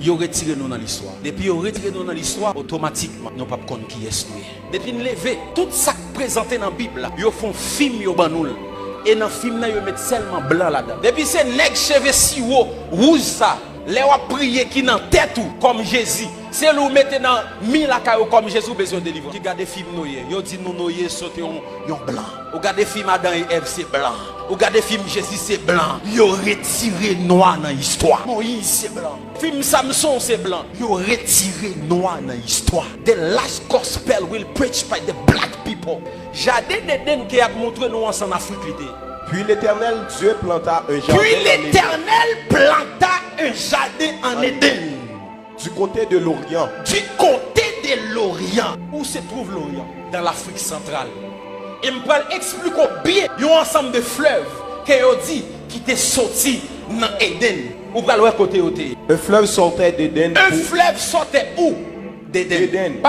Ils ont retiré nous dans l'histoire. Depuis ils ont retiré nous dans l'histoire, automatiquement, nous ne pouvons pas connaître qui est nous. Depuis nous lever, tout ça présenté dans la Bible, ils font film, ils font et dans le film, ils mettent seulement blanc là-dedans. Depuis c'est nèg cheveux si haut, rouge ça, les wa prier qui dans tête ou comme Jésus. C'est nous mettez dans mille la caillou comme Jésus besoin de délivrer. Qui regarde film noyer, yo dit nous noyer sauter yon blanc. Ou regarde film Adam et Ève c'est blanc. Ou regarde film Jésus c'est blanc. Yo retiré noir dans l'histoire. Moïse c'est blanc. Film Samson c'est blanc. Yo retiré noir dans l'histoire. The last gospel will preach by the black people. Jardin d'Éden qui a montré nous en Afrique. Puis l'Éternel Dieu planta un jardin. Puis l'Éternel planta un jardin en Éden. Du côté de l'Orient. Du côté de l'Orient. Où se trouve l'Orient? Dans l'Afrique centrale. Et je vais expliquer bien. Il y a un ensemble de fleuves qui étaient sortis dans Éden. Où va le côté où? Un fleuve sortait d'Éden. Un fleuve sortait où? D'Éden.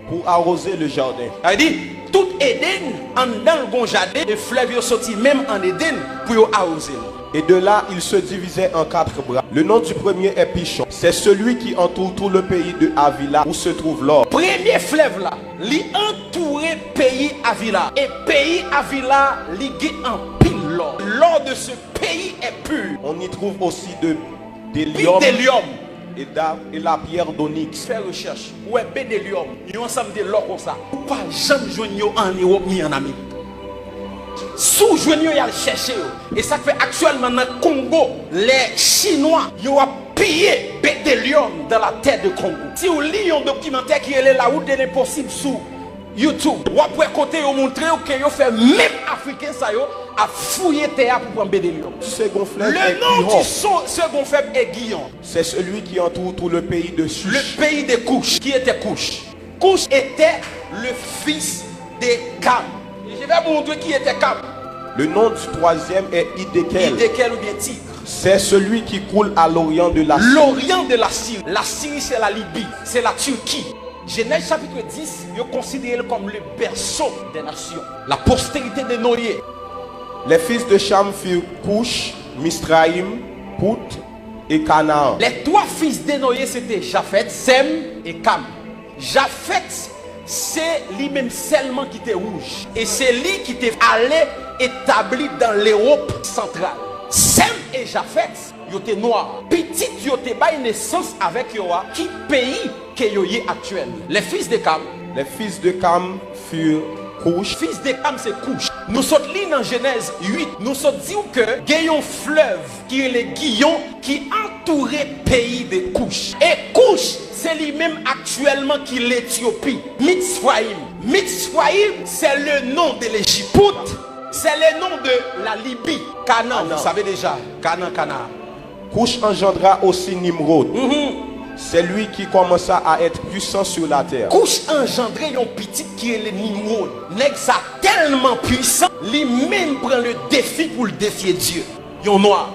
Pour arroser le jardin. Il dit, tout Éden, en dans le bon jardin, le fleuve est sorti même en Éden pour arroser. Et de là, il se divisait en 4 bras. Le nom du premier est Pichon. C'est celui qui entoure tout le pays de Havila où se trouve l'or. Premier fleuve là, il entourait pays Havila. Et pays Havila, il en pile l'or. L'or de ce pays est pur. On y trouve aussi des lions. Et la pierre d'onyx. Fais recherche. Ouais, bédélium. Il y a ensemble de l'or comme ça. Ou pas jamais joindre en Europe ni en Amérique. Sous joindre il y a chercher. Et ça fait actuellement dans le Congo, les Chinois, ils ont pillé bédélium dans la terre de Congo. Si vous lisez un documentaire qui est là où il est possible sous YouTube, ou après côté vous montrer que vous fait même africain ça yo à fouiller terre pour prendre bédélium. Second fleuve le nom du second fleuve est Guillon. C'est celui qui entoure tout le pays de Cush. Le pays de Cush. Qui était Cush? Cush était le fils de Cam. Et je vais vous montrer qui était Cam. Le nom du troisième est Hiddekel. Hiddekel ou bien Tigre. C'est celui qui coule à l'orient de la Syrie. L'orient de la Syrie. La Syrie c'est la Libye, c'est la Turquie. Genèse chapitre 10, il est considéré comme le berceau des nations. La postérité de Noé. Les fils de Cham furent Cush, Misraïm, Pout et Canaan. Les 3 fils de Noé c'était Japhet, Sem et Cam. Japhet, c'est lui-même seulement qui était rouge. Et c'est lui qui était allé établi dans l'Europe centrale. Sem et Japhet, ils étaient noirs. Petit, ils étaient bail naissance avec Yoa. Qui pays que Yoye actuel? Les fils de Cam. Les fils de Cam furent Cush. Fils de Cam c'est Cush. Nous sommes là dans Genèse 8. Nous sommes dit que il y a un fleuve qui est le Guillon qui entourait le pays de Cush. Et Cush, c'est lui-même actuellement qui est l'Éthiopie. Mitzrayim. Mitzrayim, c'est le nom de l'Égypte. C'est le nom de la Libye. Canaan, vous savez déjà. Canaan. Cush engendra aussi Nimrod. C'est lui qui commença à être puissant sur la terre. Cush engendré un petit qui est le Nimrod. Nèg ça tellement puissant, lui-même prend le défi pour le défier Dieu. Yon noir.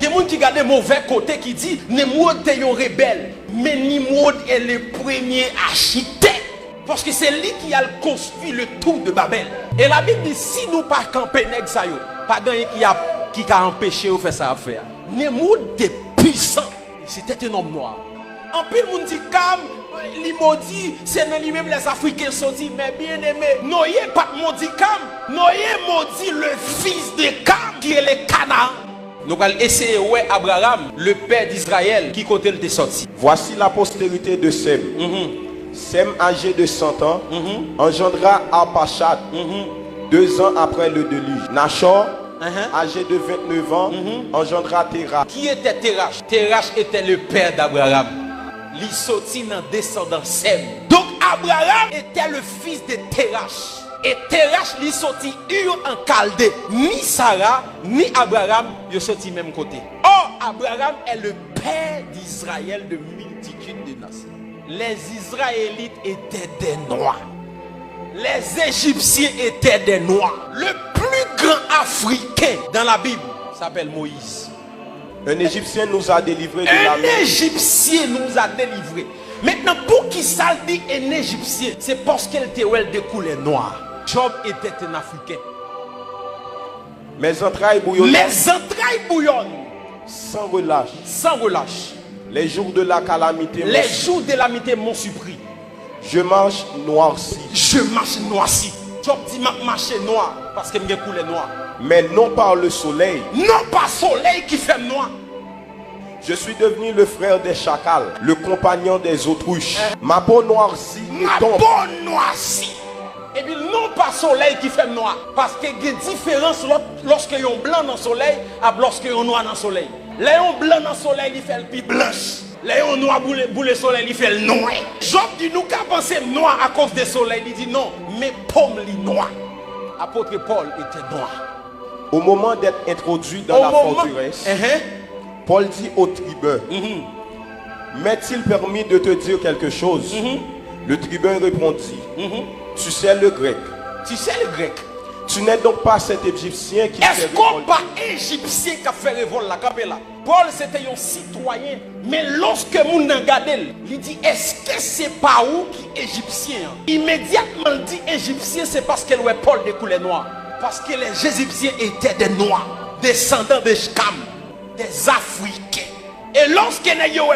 Il y a des gens qui regardent mauvais côté qui dit Nimrod est un rebelle. Mais Nimrod est le premier architecte. Parce que c'est lui qui a construit le tour de Babel. Et la Bible dit si nous pas camper nèg ça yo, pas gagné qui a empêché de faire ça à faire. Nimrod était puissant. C'était un homme noir. En plus, on dit Cam, les maudits, c'est lui-même les Africains sont dit, mais bien aimé, Noé pas maudit Cam, Noé maudit le fils de Cam qui est le Canaan. Nous allons essayer ouais Abraham, le père d'Israël, qui côté le sorti. Voici la postérité de Sem. Sem, âgé de 100 ans, engendra Arpachad 2 ans après le déluge. Nachor, âgé de 29 ans, engendra Terach. Qui était Terach? Terach était le père d'Abraham. Il sortit dans descendant Sem. Donc Abraham était le fils de Terach. Et Terach lui sorti Ur en Chaldée. Ni Sarah, ni Abraham, ils sorti même côté. Or, Abraham est le père d'Israël de multitude de nations. Les Israélites étaient des noirs. Les Égyptiens étaient des noirs. Le plus grand Africain dans la Bible s'appelle Moïse. Un Égyptien nous a délivrés de la main. Un Égyptien nous a délivrés. Maintenant, pour qui ça dit un Égyptien? C'est parce qu'elle était de couleur noire. Job était un Africain. Mes entrailles bouillonnent. Mes entrailles bouillonnent. Sans relâche. Sans relâche. Les jours de la calamité. Les jours de calamité m'ont surpris. Je marche noirci. Je marche noirci. Je dis marcher noir parce que je coulé noir. Mais non par le soleil. Non pas soleil qui fait noir. Je suis devenu le frère des chacals, le compagnon des autruches. Ma peau noircie Ma tombe. peau noircie. Et puis non pas soleil qui fait noir. Parce qu'il y a une différence lorsque y a un blanc dans le soleil et lorsque y a un noir dans le soleil. Là, un blanc dans le soleil, il fait le plus blanche. Là, un noir pour le soleil, il fait le noir. Job dit nous qu'à penser noir à cause du soleil. Il dit non, mais pomme li noir. Apôtre Paul était noir. Au moment d'être introduit dans la forteresse, Paul dit au tribun, m'est-il permis de te dire quelque chose? Le tribun répondit, tu sais le grec. Tu sais le grec. Tu n'es donc pas cet Égyptien qui Est-ce qu'on pas Égyptien qui a fait révolte là? Paul c'était un citoyen. Mais lorsque moun nan gade, il dit est-ce que c'est pas où qui Égyptien? Immédiatement il dit Égyptien, c'est parce que Paul de couleur noire. Parce que les Égyptiens étaient des noirs, descendants de Sham, des Africains. Et lorsque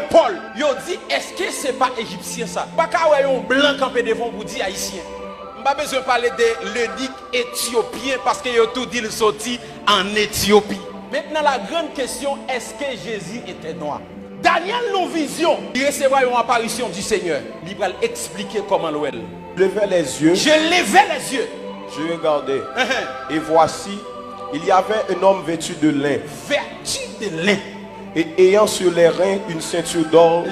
Paul, il dit est-ce que c'est pas Égyptien ça? Pas qu'à un blanc campé devant vous dire haïtien. Pas besoin de parler de l'eunuque éthiopien parce que a tout dit le sorti en Éthiopie. Maintenant la grande question, est-ce que Jésus était noir? Daniel non vision, il recevra une apparition du Seigneur. Il va expliquer comment l'ouel. Je levais les yeux. Je levais les yeux. Je regardais. Et voici, il y avait un homme vêtu de lin. Vêtu de lin. Et ayant sur les reins une ceinture d'or.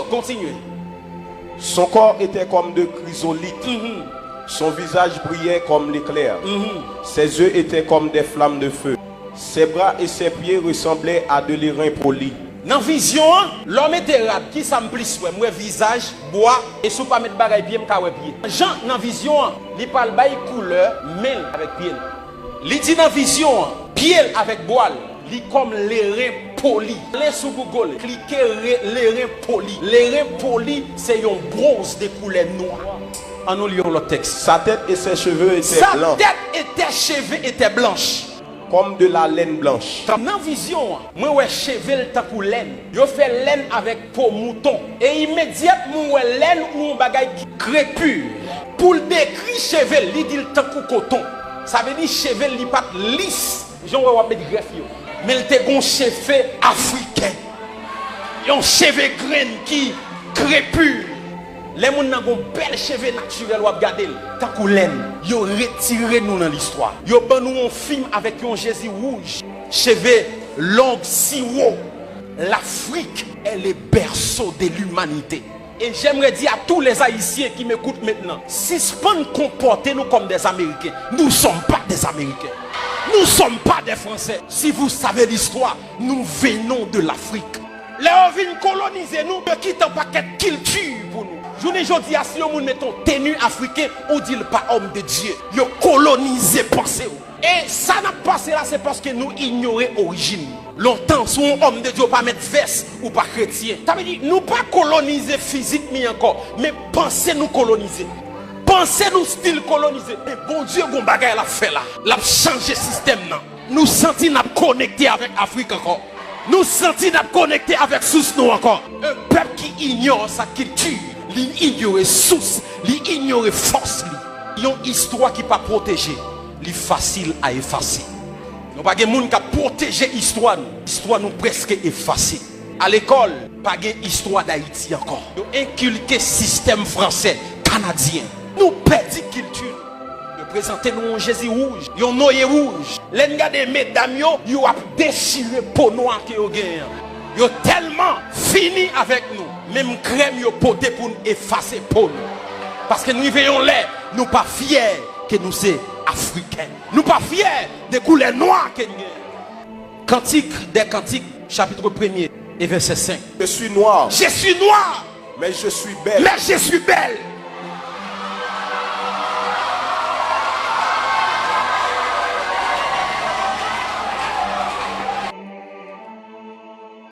Continuez. Son corps était comme de chrysolite. Son visage brillait comme l'éclair. Ses yeux étaient comme des flammes de feu. Ses bras et ses pieds ressemblaient à de l'airain poli. Dans la vision, l'homme était rap qui s'amplis, moi visage, bois, et sous pas mettre bagaille pied, m'ka pied. Jean, dans la vision, il parle de couleur, mêle avec pied. Il dit dans la vision, pied avec bois, il comme l'airain poli. Les sous Google, cliquez l'airain poli. L'airain poli, c'est un bronze de couleur noire. En nous lisons le texte. Sa tête et ses cheveux étaient blancs. Sa tête et ses cheveux étaient blanches. Comme de la laine blanche. Dans la vision, moi ouais cheveux tant pour laine. Yo fait laine avec peau mouton et immédiatement ouais laine ou un bagage qui crépure. Pour décrire cheveux, il dit tant pour coton. Ça veut dire cheveux li pas lisse. Jean ouais mettre greffe yo. Mais il te gon cheveux africain. Yon cheveux grain qui crépure. Les gens qui ont bel cheveux naturels ou regarder tant que laine, ils ont retiré nous dans l'histoire. Ils ont nous un film avec un Jésus rouge, cheveux longs si haut. L'Afrique est le berceau de l'humanité. Et j'aimerais dire à tous les Haïtiens qui m'écoutent maintenant, si ce qu'on comporte nous comme des Américains, nous ne sommes pas des Américains. Nous ne sommes pas des Français. Si vous savez l'histoire, nous venons de l'Afrique. Les gens viennent coloniser nous, ils quittent un paquet de culture pour nous. Je ne dis pas si nous mettons tenue africain, on dit pas homme de Dieu. Ils ont colonisé pensée. Et ça n'a pas passé là, c'est parce que nous ignorons l'origine. Longtemps, si un homme de Dieu pas mettre veste ou pas chrétien. Ça veut dire nous pas coloniser physiquement encore, mais pensez nous coloniser. Pensez nous style colonisé. Et bon Dieu, bon bagay l'a fait là. L'a changé système là. Nous sentons nous connectés avec Afrique encore. Nous sentons nous connectés avec source nous encore. Un peuple qui ignore sa culture. Il ignore source, il ignore force. Il y a une histoire qui n'est pas protégée. Il est facile à effacer. Nous n'avons pas de monde qui a protégé l'histoire. L'histoire nous presque effacée. À l'école, pas de histoire d'Haïti encore. Nous inculqué système français, canadien. Nous perdons culture. Nous présentons un Jésus rouge, un noyer rouge. Les gars des mesdames, ils ont déchiré peau noire que vous gagnez. Ils ont tellement fini avec nous. Même crème yo poté pour nous effacer pour nous. Parce que nous veillons là, nous pas fiers que nous sommes africains. Nous pas fiers des couleurs noires que nous sommes. Cantique des Cantiques, chapitre 1er et verset 5. Je suis noir. Je suis noir. Mais je suis belle. Mais je suis belle.